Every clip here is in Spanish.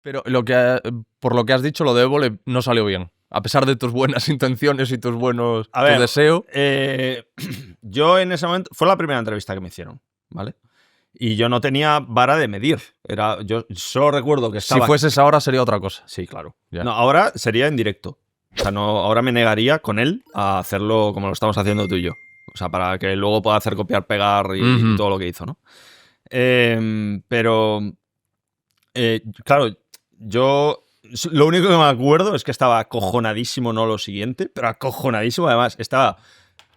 Pero por lo que has dicho, lo de Évole no salió bien. A pesar de tus buenas intenciones y tus buenos A ver, tu deseo. Yo en ese momento... Fue la primera entrevista que me hicieron, ¿vale? Y yo no tenía vara de medir. Yo solo recuerdo que estaba... Si fueses ahora sería otra cosa. Sí, claro. Ya. No, ahora sería en directo. O sea, no, ahora me negaría con él a hacerlo como lo estamos haciendo tú y yo. O sea, para que luego pueda hacer copiar, pegar y todo lo que hizo, ¿no? Pero... claro, yo... Lo único que me acuerdo es que estaba acojonadísimo, no lo siguiente, pero acojonadísimo. Además, estaba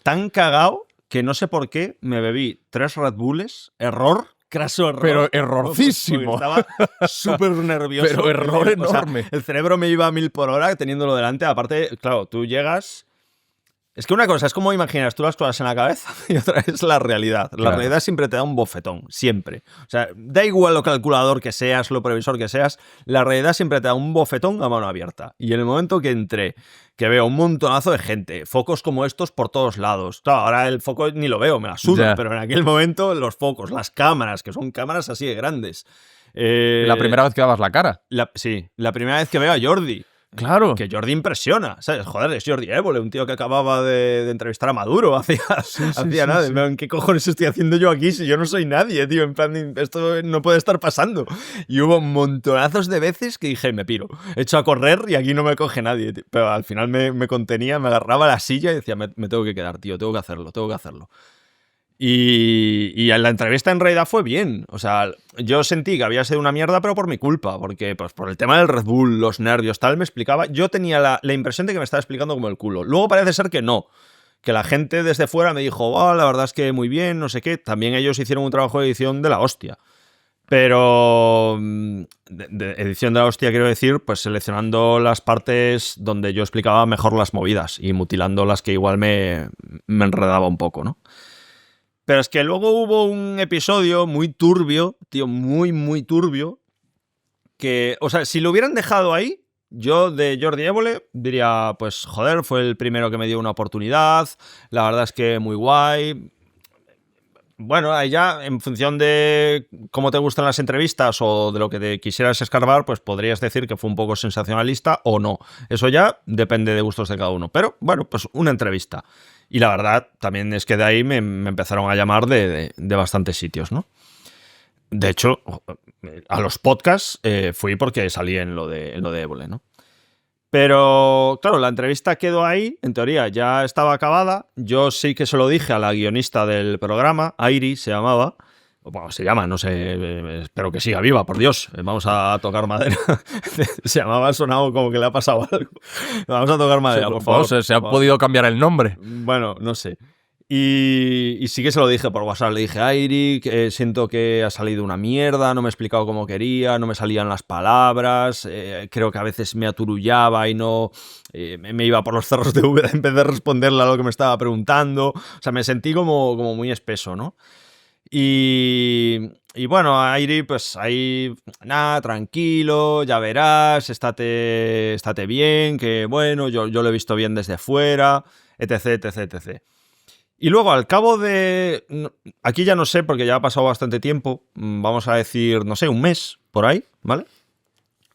tan cagado que no sé por qué me bebí 3 Red Bulls. Error, craso error. Pero errorcísimo. Estaba súper nervioso. Pero error enorme. O sea, el cerebro me iba a 1000 por hora teniéndolo delante. Aparte, claro, tú llegas... Es que una cosa es como imaginas tú las cosas en la cabeza y otra es la realidad. La realidad siempre te da un bofetón, siempre. O sea, da igual lo calculador que seas, lo previsor que seas, la realidad siempre te da un bofetón a mano abierta. Y en el momento que entré, que veo un montonazo de gente, focos como estos por todos lados. Claro, ahora el foco ni lo veo, me la suda, pero en aquel momento los focos, las cámaras, que son cámaras así de grandes. La primera vez que dabas la cara. Sí, la primera vez que veo a Jordi. Claro. Que Jordi impresiona, ¿sabes? Joder, es Jordi Évole, un tío que acababa de entrevistar a Maduro. Hacía nada. Sí. ¿Qué cojones estoy haciendo yo aquí si yo no soy nadie, tío? En plan, esto no puede estar pasando. Y hubo montonazos de veces que dije, me piro. He hecho a correr y aquí no me coge nadie, tío. Pero al final me contenía, me agarraba a la silla y decía, me tengo que quedar, tío, tengo que hacerlo. Y la entrevista en realidad fue bien. O sea, yo sentí que había sido una mierda, pero por mi culpa. Porque pues, por el tema del Red Bull, los nervios, tal, me explicaba. Yo tenía la impresión de que me estaba explicando como el culo. Luego parece ser que no. Que la gente desde fuera me dijo, oh, la verdad es que muy bien, no sé qué. También ellos hicieron un trabajo de edición de la hostia. Pero de edición de la hostia quiero decir, pues seleccionando las partes donde yo explicaba mejor las movidas y mutilando las que igual me enredaba un poco, ¿no? Pero es que luego hubo un episodio muy turbio, tío, muy turbio, que, o sea, si lo hubieran dejado ahí, yo de Jordi Évole diría, pues, joder, fue el primero que me dio una oportunidad, la verdad es que muy guay. Bueno, ahí ya, en función de cómo te gustan las entrevistas o de lo que te quisieras escarbar, pues podrías decir que fue un poco sensacionalista o no. Eso ya depende de gustos de cada uno. Pero, bueno, pues una entrevista. Y la verdad, también es que de ahí me empezaron a llamar de bastantes sitios, ¿no? De hecho, a los podcasts fui porque salí en lo de Évole, ¿no? Pero, claro, la entrevista quedó ahí, en teoría ya estaba acabada. Yo sí que se lo dije a la guionista del programa, Airi se llamaba. Bueno, se llama, no sé, espero que siga viva, por Dios. Vamos a tocar madera. Se llamaba, ha sonado como que le ha pasado algo. Vamos a tocar madera, por favor. Se ha podido cambiar el nombre. Bueno, no sé. Y sí que se lo dije por WhatsApp. Le dije, Airi, siento que ha salido una mierda, no me he explicado como quería, no me salían las palabras, creo que a veces me aturullaba y no me iba por los cerros de Úbeda en vez de responderle a lo que me estaba preguntando. O sea, me sentí como muy espeso, ¿no? Y bueno, Airi, pues ahí, nada, tranquilo, ya verás, estate bien, que bueno, yo lo he visto bien desde fuera, etc. Y luego, al cabo de... Aquí ya no sé, porque ya ha pasado bastante tiempo, vamos a decir, no sé, un mes, por ahí, ¿vale?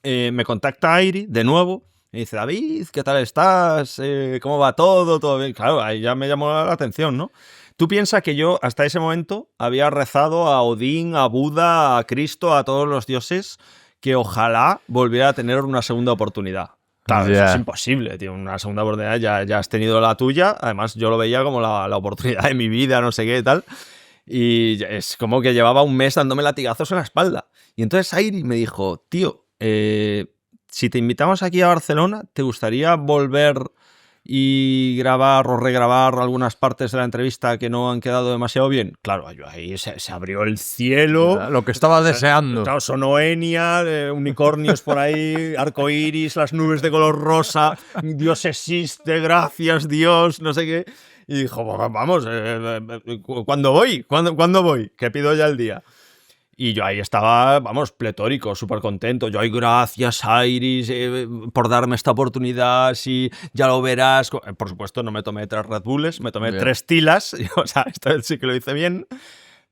Me contacta Airi de nuevo, me dice, David, ¿qué tal estás? ¿Cómo va todo? ¿Todo bien? Claro, ahí ya me llamó la atención, ¿no? Tú piensas que yo, hasta ese momento, había rezado a Odín, a Buda, a Cristo, a todos los dioses, que ojalá volviera a tener una segunda oportunidad. Claro, eso es imposible, tío. Una segunda oportunidad, ya has tenido la tuya. Además, yo lo veía como la oportunidad de mi vida, no sé qué y tal. Y es como que llevaba un mes dándome latigazos en la espalda. Y entonces Airi me dijo, tío, si te invitamos aquí a Barcelona, ¿te gustaría volver y grabar o regrabar algunas partes de la entrevista que no han quedado demasiado bien? Claro, ahí se abrió el cielo. Lo que estaba deseando. Claro, sonó Enya, unicornios por ahí, arcoiris, las nubes de color rosa, Dios existe, gracias Dios, no sé qué. Y dijo, vamos, ¿cuándo voy? ¿Cuándo voy? Que pido ya el día. Y yo ahí estaba, vamos, pletórico, súper contento. Yo, ay, gracias, Iris, por darme esta oportunidad, sí, ya lo verás. Por supuesto, no me tomé 3 Red Bulls, me tomé 3 tilas. O sea, esta vez sí que lo hice bien.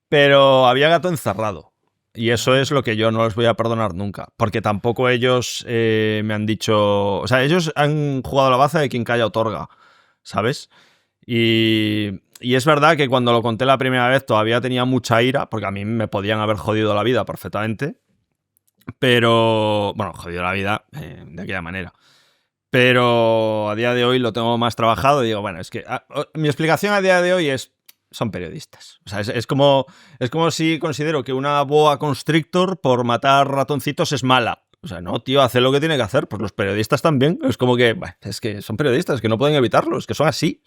Pero había gato encerrado. Y eso es lo que yo no les voy a perdonar nunca. Porque tampoco ellos me han dicho... O sea, ellos han jugado a la baza de quien calla otorga, ¿sabes? Y es verdad que cuando lo conté la primera vez todavía tenía mucha ira, porque a mí me podían haber jodido la vida perfectamente. Pero... Bueno, jodido la vida de aquella manera. Pero a día de hoy lo tengo más trabajado y digo, bueno, es que mi explicación a día de hoy son periodistas. O sea, es como si considero que una boa constrictor por matar ratoncitos es mala. O sea, no, tío, hace lo que tiene que hacer. Pues los periodistas también. Es como que, bueno, es que son periodistas, que no pueden evitarlo, es que son así.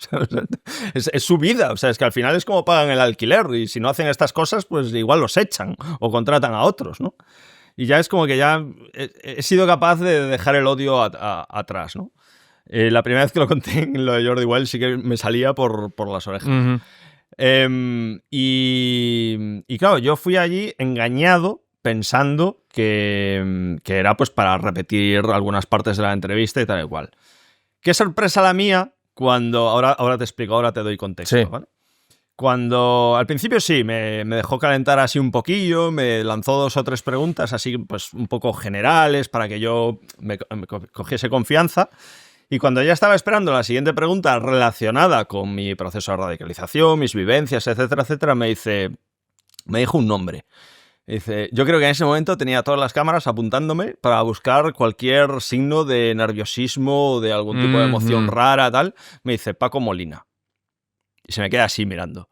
Es su vida. O sea, es que al final es como pagan el alquiler y si no hacen estas cosas, pues igual los echan o contratan a otros, ¿no? Y ya es como que ya he sido capaz de dejar el odio atrás, ¿no? La primera vez que lo conté en lo de Jordi Wild sí que me salía por las orejas. Uh-huh. Y claro, yo fui allí engañado pensando que era pues para repetir algunas partes de la entrevista y tal y cual. Qué sorpresa la mía cuando... Ahora te explico, ahora te doy contexto, sí. ¿vale? Cuando al principio sí, me dejó calentar así un poquillo, me lanzó 2 o 3 preguntas así pues un poco generales para que yo me cogiese confianza. Y cuando ya estaba esperando la siguiente pregunta relacionada con mi proceso de radicalización, mis vivencias, etcétera, etcétera, me dijo un nombre. Dice, yo creo que en ese momento tenía todas las cámaras apuntándome para buscar cualquier signo de nerviosismo o de algún tipo de emoción rara, tal. Me dice, Paco Molina. Y se me queda así mirando.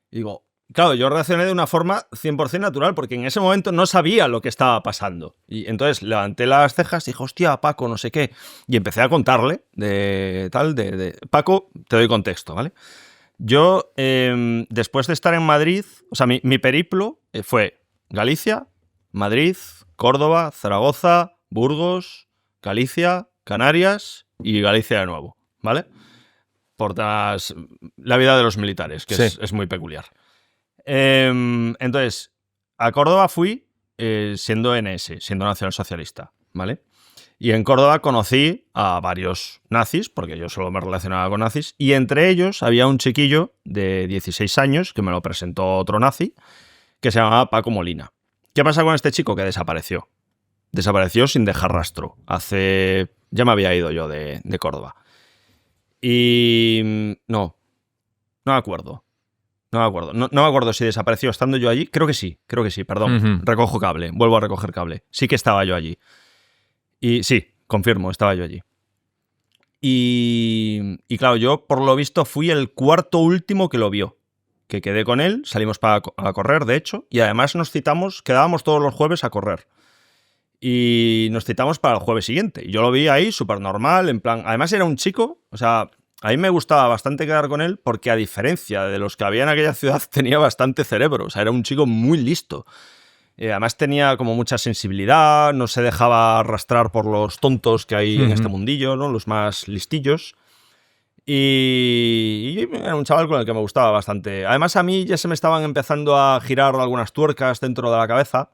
Y digo, claro, yo reaccioné de una forma 100% natural porque en ese momento no sabía lo que estaba pasando. Y entonces levanté las cejas y dije, hostia, Paco, no sé qué. Y empecé a contarle Paco, te doy contexto, ¿vale? Yo, después de estar en Madrid, o sea, mi periplo fue Galicia, Madrid, Córdoba, Zaragoza, Burgos, Galicia, Canarias y Galicia de nuevo, ¿vale? Por la vida de los militares, que sí. es muy peculiar. Entonces, a Córdoba fui siendo NS, siendo nacionalsocialista, ¿vale? Y en Córdoba conocí a varios nazis, porque yo solo me relacionaba con nazis, y entre ellos había un chiquillo de 16 años, que me lo presentó otro nazi, que se llamaba Paco Molina. ¿Qué pasa con este chico? Que desapareció. Desapareció sin dejar rastro. Ya me había ido yo de Córdoba. Y no me acuerdo. No me acuerdo si desapareció estando yo allí. Creo que sí, perdón. Uh-huh. Recojo cable, vuelvo a recoger cable. Sí que estaba yo allí. Y sí, confirmo, estaba yo allí. Y claro, yo por lo visto fui el cuarto último que lo vio. Que quedé con él, salimos a correr, de hecho, y además quedábamos todos los jueves a correr. Y nos citamos para el jueves siguiente. Y yo lo vi ahí súper normal, en plan... Además era un chico, o sea, a mí me gustaba bastante quedar con él porque a diferencia de los que había en aquella ciudad tenía bastante cerebro. O sea, era un chico muy listo. Además tenía como mucha sensibilidad, no se dejaba arrastrar por los tontos que hay en este mundillo, ¿no? Los más listillos. Y era un chaval con el que me gustaba bastante. Además a mí ya se me estaban empezando a girar algunas tuercas dentro de la cabeza.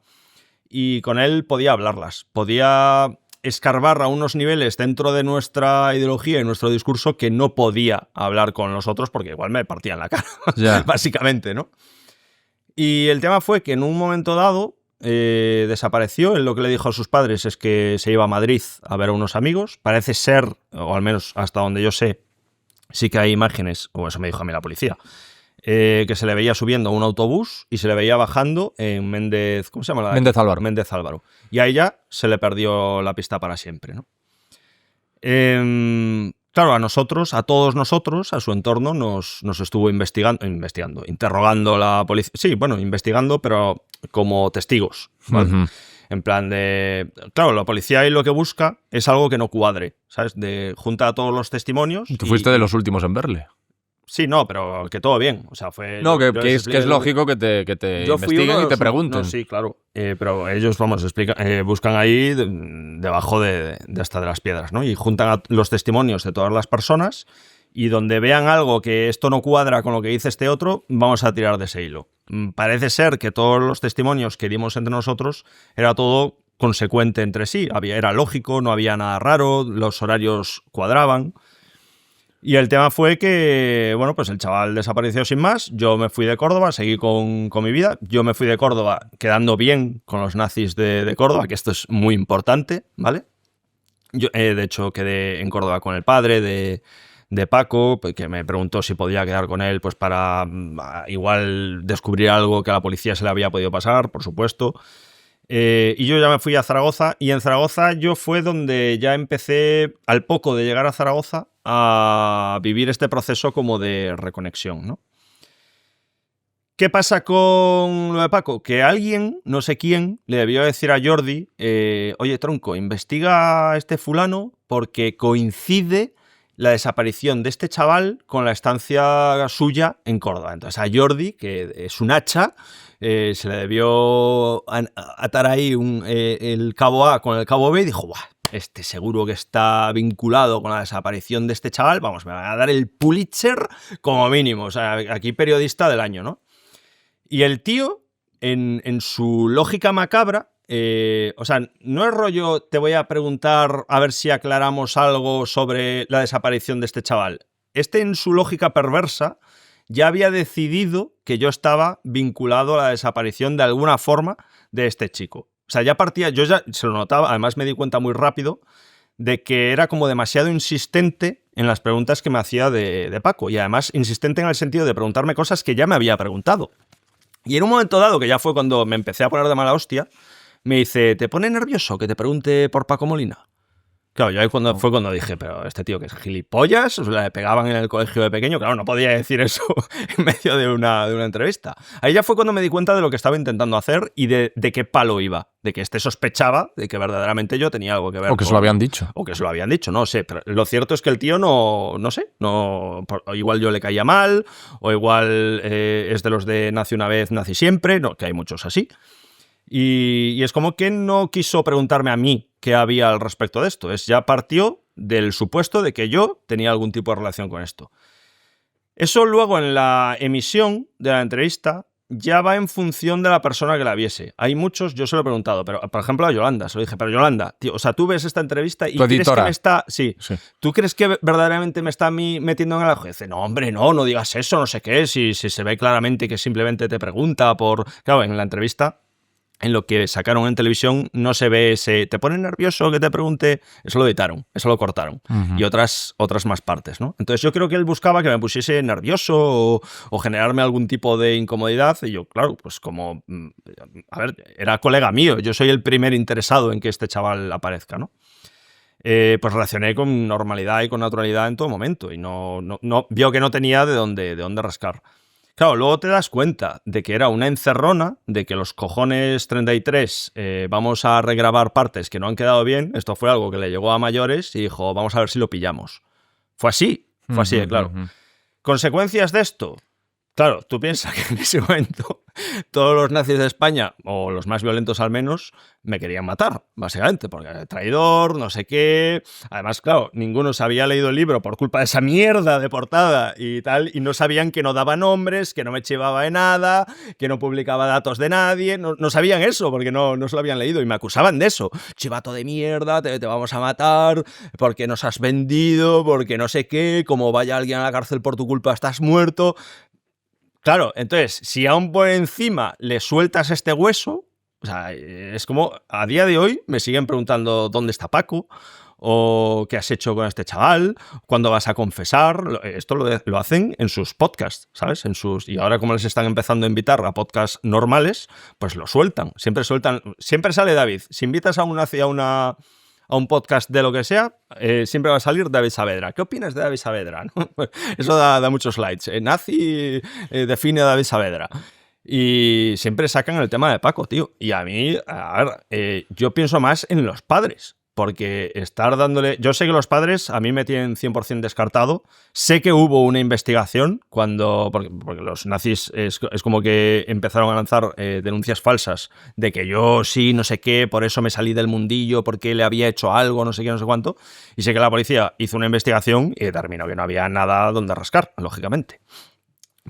Y con él podía hablarlas, podía escarbar a unos niveles dentro de nuestra ideología y nuestro discurso que no podía hablar con los otros porque igual me partían la cara, básicamente, ¿no? Y el tema fue que en un momento dado desapareció. Él lo que le dijo a sus padres es que se iba a Madrid a ver a unos amigos. Parece ser, o al menos hasta donde yo sé, sí que hay imágenes, o eso me dijo a mí la policía, que se le veía subiendo a un autobús y se le veía bajando en Méndez... ¿Cómo se llama? Méndez Álvaro. Méndez Álvaro. Y a ella se le perdió la pista para siempre, ¿no? Claro, a todos nosotros, a su entorno, nos estuvo interrogando la policía. Sí, bueno, investigando, pero como testigos, ¿vale? Uh-huh. En plan de... Claro, la policía ahí lo que busca es algo que no cuadre, ¿sabes? Junta a todos los testimonios. Tú fuiste de los últimos en verle. Sí, no, pero que todo bien. O sea, fue... No, que es lógico que te investiguen y te pregunten. No, sí, claro. Pero ellos, buscan ahí debajo de hasta de las piedras, ¿no? Y juntan a los testimonios de todas las personas y donde vean algo que esto no cuadra con lo que dice este otro, vamos a tirar de ese hilo. Parece ser que todos los testimonios que dimos entre nosotros era todo consecuente entre sí. Era lógico, no había nada raro, los horarios cuadraban. Y el tema fue que, bueno, pues el chaval desapareció sin más. Yo me fui de Córdoba, seguí con mi vida. Yo me fui de Córdoba quedando bien con los nazis de Córdoba, que esto es muy importante, ¿vale? Yo, de hecho, quedé en Córdoba con el padre de Paco, que me preguntó si podía quedar con él pues para igual descubrir algo que a la policía se le había podido pasar, por supuesto. Y yo ya me fui a Zaragoza, y en Zaragoza yo fue donde ya empecé, al poco de llegar a Zaragoza, a vivir este proceso como de reconexión, ¿no? ¿Qué pasa con lo de Paco? Que alguien, no sé quién, le debió decir a Jordi, oye, tronco, investiga a este fulano porque coincide la desaparición de este chaval con la estancia suya en Córdoba. Entonces a Jordi, que es un hacha, se le debió atar ahí el cabo A con el cabo B y dijo, ¡buah! Este seguro que está vinculado con la desaparición de este chaval. Vamos, me va a dar el Pulitzer como mínimo. O sea, aquí periodista del año, ¿no? Y el tío, en su lógica macabra, o sea, no es rollo, te voy a preguntar a ver si aclaramos algo sobre la desaparición de este chaval. Este, en su lógica perversa, ya había decidido que yo estaba vinculado a la desaparición de alguna forma de este chico. O sea, ya partía, yo ya se lo notaba, además me di cuenta muy rápido de que era como demasiado insistente en las preguntas que me hacía de Paco, y además insistente en el sentido de preguntarme cosas que ya me había preguntado. Y en un momento dado, que ya fue cuando me empecé a poner de mala hostia, me dice, ¿te pone nervioso que te pregunte por Paco Molina? Claro, yo ahí fue cuando dije, pero este tío que es gilipollas, o sea, le pegaban en el colegio de pequeño, claro, no podía decir eso en medio de una entrevista. Ahí ya fue cuando me di cuenta de lo que estaba intentando hacer y de qué palo iba, de que este sospechaba de que verdaderamente yo tenía algo que ver. O que se lo habían dicho. O que se lo habían dicho, no sé, pero lo cierto es que el tío no sé, igual yo le caía mal, o igual es de los de nace una vez, nace siempre, no, que hay muchos así. Y es como que no quiso preguntarme a mí qué había al respecto de esto. Ya partió del supuesto de que yo tenía algún tipo de relación con esto. Eso luego en la emisión de la entrevista ya va en función de la persona que la viese. Hay muchos, yo se lo he preguntado, pero por ejemplo a Yolanda, se lo dije, pero Yolanda, tío, o sea, tú ves esta entrevista y crees que me está... Sí. ¿Tú crees que verdaderamente me está a mí metiendo en el ajo? Dice, no, hombre, no digas eso, no sé qué, si se ve claramente que simplemente te pregunta por... Claro, en la entrevista... En lo que sacaron en televisión no se ve ese... ¿Te pone nervioso que te pregunte? Eso lo editaron, eso lo cortaron. Y otras más partes, ¿no? Entonces yo creo que él buscaba que me pusiese nervioso o generarme algún tipo de incomodidad. Y yo, claro, pues como... A ver, era colega mío. Yo soy el primer interesado en que este chaval aparezca, ¿no? Pues reaccioné con normalidad y con naturalidad en todo momento. Y no vio que no tenía de dónde rascar. Claro, luego te das cuenta de que era una encerrona, de que los cojones 33 vamos a regrabar partes que no han quedado bien. Esto fue algo que le llegó a mayores y dijo, vamos a ver si lo pillamos. Fue así de claro. ¿Consecuencias de esto? Claro, tú piensas que en ese momento todos los nazis de España, o los más violentos al menos, me querían matar, básicamente, porque era traidor, no sé qué. Además, claro, ninguno se había leído el libro por culpa de esa mierda de portada y tal, y no sabían que no daba nombres, que no me chivaba de nada, que no publicaba datos de nadie. No sabían eso, porque no se lo habían leído, y me acusaban de eso. Chivato de mierda, te vamos a matar, porque nos has vendido, porque no sé qué, como vaya alguien a la cárcel por tu culpa, estás muerto. Claro, entonces, si aún por encima le sueltas este hueso, o sea, es como, a día de hoy me siguen preguntando dónde está Paco, o qué has hecho con este chaval, cuándo vas a confesar. Esto lo hacen en sus podcasts, ¿sabes? Y ahora, como les están empezando a invitar a podcasts normales, pues lo sueltan. Siempre sale David. Si invitas a un podcast de lo que sea, siempre va a salir David Saavedra. ¿Qué opinas de David Saavedra? ¿No? Eso da muchos slides. Nazi define a David Saavedra. Y siempre sacan el tema de Paco, tío. Y a mí, a ver, yo pienso más en los padres. Porque estar dándole... Yo sé que los padres a mí me tienen 100% descartado. Sé que hubo una investigación porque los nazis es como que empezaron a lanzar denuncias falsas de que yo sí, no sé qué, por eso me salí del mundillo, porque le había hecho algo, no sé qué, no sé cuánto. Y sé que la policía hizo una investigación y determinó que no había nada donde rascar, lógicamente.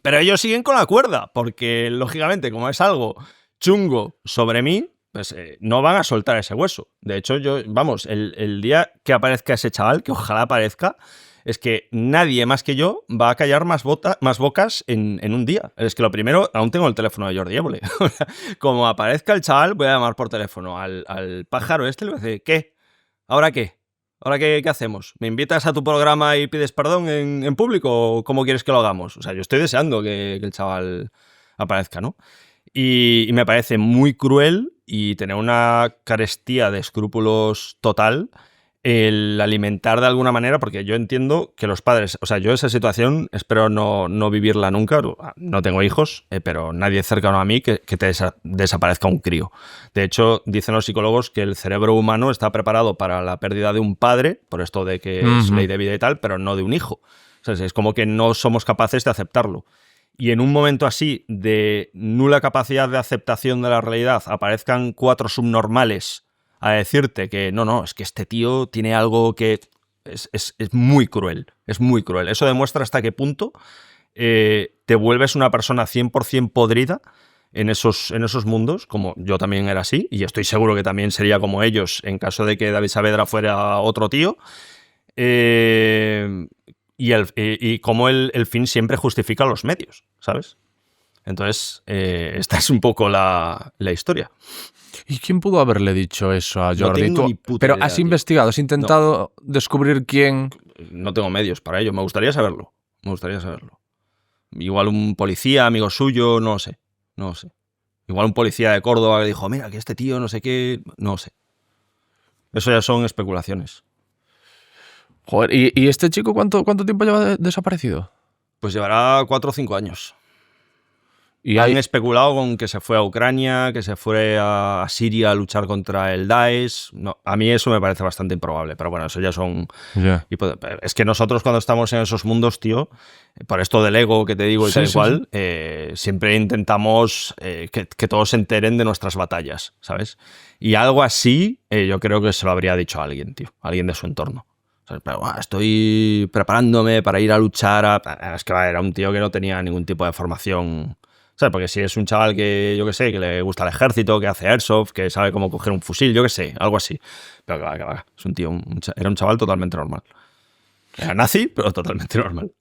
Pero ellos siguen con la cuerda, porque lógicamente, como es algo chungo sobre mí, pues no van a soltar ese hueso. De hecho, el día que aparezca ese chaval, que ojalá aparezca, es que nadie más que yo va a callar más bocas en un día. Es que lo primero, aún tengo el teléfono de Jordi Évole. Como aparezca el chaval, voy a llamar por teléfono al pájaro este y le voy a decir, ¿qué? ¿Ahora qué? ¿Ahora qué hacemos? ¿Me invitas a tu programa y pides perdón en público o cómo quieres que lo hagamos? O sea, yo estoy deseando que el chaval aparezca, ¿no? Y me parece muy cruel y tener una carestía de escrúpulos total el alimentar de alguna manera, porque yo entiendo que los padres, o sea, yo esa situación espero no vivirla nunca, no tengo hijos, pero nadie cercano a mí que te desaparezca un crío. De hecho, dicen los psicólogos que el cerebro humano está preparado para la pérdida de un padre, por esto de que es ley de vida y tal, pero no de un hijo. O sea, es como que no somos capaces de aceptarlo. Y en un momento así de nula capacidad de aceptación de la realidad aparezcan 4 subnormales a decirte que no, es que este tío tiene algo que es muy cruel, es muy cruel. Eso demuestra hasta qué punto te vuelves una persona 100% podrida en esos mundos, como yo también era así, y estoy seguro que también sería como ellos en caso de que David Saavedra fuera otro tío. Y cómo el fin siempre justifica los medios, ¿sabes? Entonces, esta es un poco la historia. ¿Y quién pudo haberle dicho eso a Jordi? No tengo ni puta Pero idea, has tío. investigado, has intentado descubrir quién. No tengo medios para ello. Me gustaría saberlo. Igual un policía, amigo suyo, no sé. Igual un policía de Córdoba que dijo, mira, que este tío no sé qué, no sé. Eso ya son especulaciones. Joder, ¿y este chico cuánto tiempo lleva desaparecido? Pues llevará 4 o 5 años. Y Han especulado con que se fue a Ucrania, que se fue a Siria a luchar contra el Daesh. No, a mí eso me parece bastante improbable, pero bueno, eso ya son... Yeah. Es que nosotros cuando estamos en esos mundos, tío, por esto del ego que te digo y tal y cual, siempre intentamos que todos se enteren de nuestras batallas, ¿sabes? Y algo así yo creo que se lo habría dicho a alguien, tío, a alguien de su entorno. Pero estoy preparándome para ir a luchar. Es que era un tío que no tenía ningún tipo de formación... ¿Sabes? Porque si es un chaval que, yo qué sé, que le gusta el ejército, que hace airsoft, que sabe cómo coger un fusil, yo qué sé, algo así. Pero que va. Es un tío, era un chaval totalmente normal. Era nazi, pero totalmente normal.